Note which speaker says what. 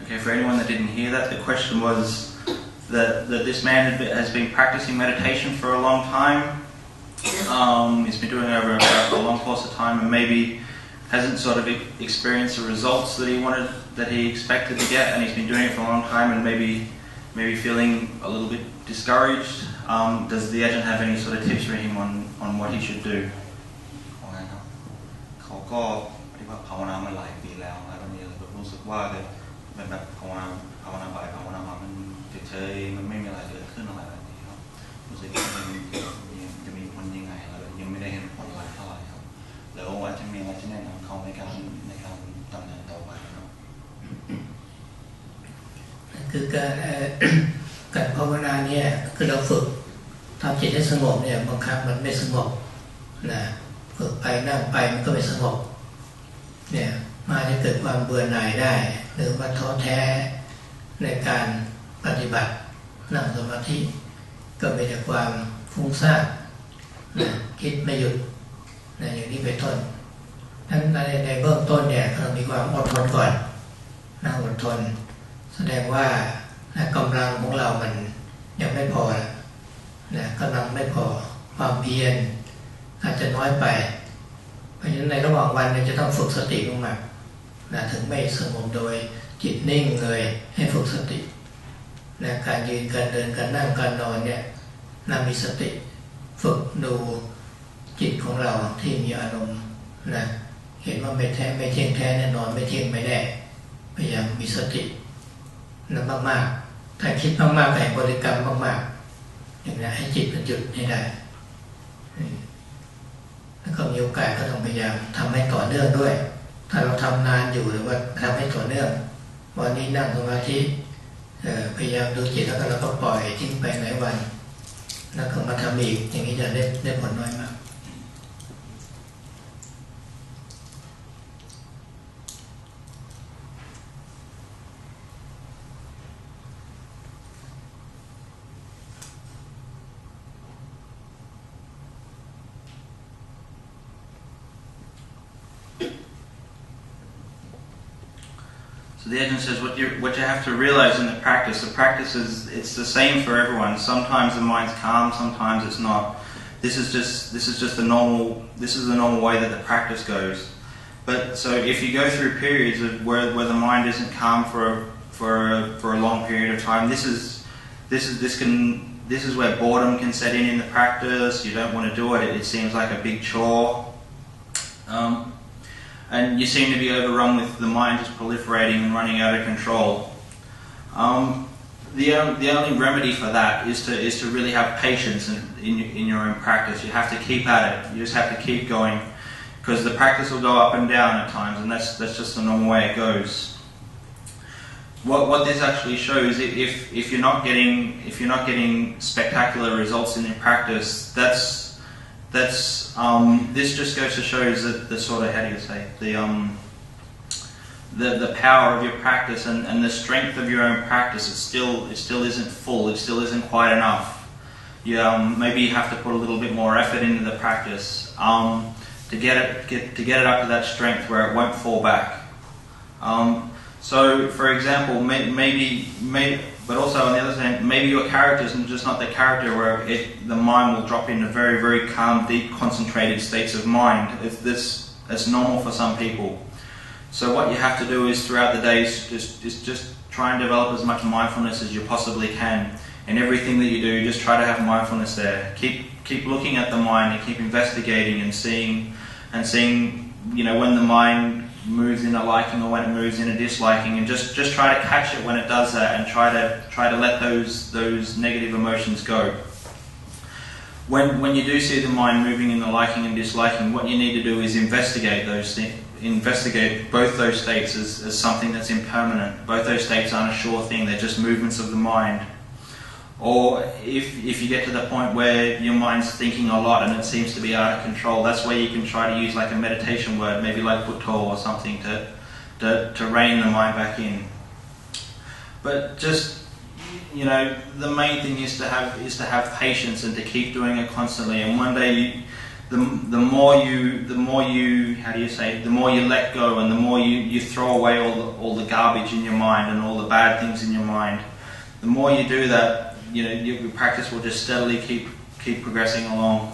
Speaker 1: Okay, for anyone that didn't hear that, the question was that this man has been practicing meditation for a long time. He's been doing it over a long course of time, and maybe hasn't sort of experienced the results that he expected to get, and he's been doing it for a long time, and maybe feeling a little bit discouraged. Does the agent have any sort of tips for him on what he should do?
Speaker 2: เขาก็ปฏิบัติภาวนามาหลายปีแล้วแล้วตอนนี้รู้สึกว่าแบบภาวนาไปภาวนามามันเฉยๆมันไม่มีอะไรเกิดขึ้นอะไรแบบนี้ครับรู้สึกว่าจะมีผลยังไงแล้วยังไม่ได้เห็นผลอะไรเท่าไหร่ครับแล้วว่าจะมีอะไรที่แนะนำเขาในการดำเนินต่อไปครับ
Speaker 3: คือการภาวนาเนี่ยคือเราฝึกทำจิตให้สงบเนี่ยบางครั้งมันไม่สงบนะฝึกไปนั่งไปมันก็ไม่สงบเนี่ยมาจะเกิดความเบื่อหน่ายได้หรือว่าท้อแท้ในการปฏิบัตินั่งสมาธิก็มีแต่ความฟุ้งซ่านนะคิดไม่หยุดนะอย่างนี้เป็นต้นทั้งในเบื้องต้นเนี่ยเรามีความอดทนก่อนนะอดทนแสดงว่ากำลังของเรามันยังไม่พอนะกำลังไม่พอความเพียรอาจจะน้อยไปเพราะฉะนั้นในระหว่างวันเนี่ยจะต้องฝึกสติมากๆนะถึงไม่สงบโดยจิตนิ่งเลยให้ฝึกสตินะการยืนการเดินการนั่งการนอนเนี่ยมีสติฝึกดูจิตของเราที่มีอารมณ์นะเห็นว่าไม่เที่ยงแท้แน่นอนไม่เที่ยงไม่แน่พยายามมีสตินะมากๆถ้าคิดมากๆให้บริกรรมมากๆอย่างนี้ให้จิตมันหยุดให้ได้แล้วก็มีโอกาสก็ต้องพยายามทำให้ต่อเนื่องด้วยถ้าเราทำนานอยู่หรือว่าทำให้ต่อเนื่องวันนี้นั่งสมาธิพยายามดูจิตแล้วก็เราก็ปล่อยทิ้งไปหลายวันแล้วก็มาทำอีกอย่างนี้จะได้ผลน้อยมาก
Speaker 1: So the agent says what you have to realize in the practice it's the same for everyone. Sometimes the mind's calm, sometimes it's not. This is the normal way that the practice goes. But so if you go through periods of where the mind isn't calm for a long period of time, this is where boredom can set in the practice. You don't want to do it. It seems like a big chore. And you seem to be overrun with the mind just proliferating and running out of control. The only remedy for that is to really have patience in your own practice. You have to keep at it. You just have to keep going, because the practice will go up and down at times, and that's just the normal way it goes. What this actually shows, if you're not getting spectacular results in your practice, this just goes to show that the sort of, how do you say, the power of your practice and the strength of your own practice, it still isn't full, it still isn't quite enough. Maybe you have to put a little bit more effort into the practice to get it up to that strength where it won't fall back. So, for example, maybe, but also on the other hand, maybe your character is just not the character where the mind will drop into very, very calm, deep, concentrated states of mind. It's normal for some people. So what you have to do is throughout the day is just try and develop as much mindfulness as you possibly can. In everything that you do, just try to have mindfulness there. Keep looking at the mind and keep investigating and seeing, when the mind moves in a liking or when it moves in a disliking, and just try to catch it when it does that, and try to let those negative emotions go. When you do see the mind moving in the liking and disliking, what you need to do is investigate those things. Investigate both those states as something that's impermanent. Both those states aren't a sure thing, they're just movements of the mind. Or if you get to the point where your mind's thinking a lot and it seems to be out of control, that's where you can try to use like a meditation word, maybe like Butto or something, to rein the mind back in. But just, the main thing is to have patience and to keep doing it constantly. And one day the more you how do you say, the more you let go and the more you throw away all the garbage in your mind and all the bad things in your mind, the more you do that, your practice will just steadily keep progressing along.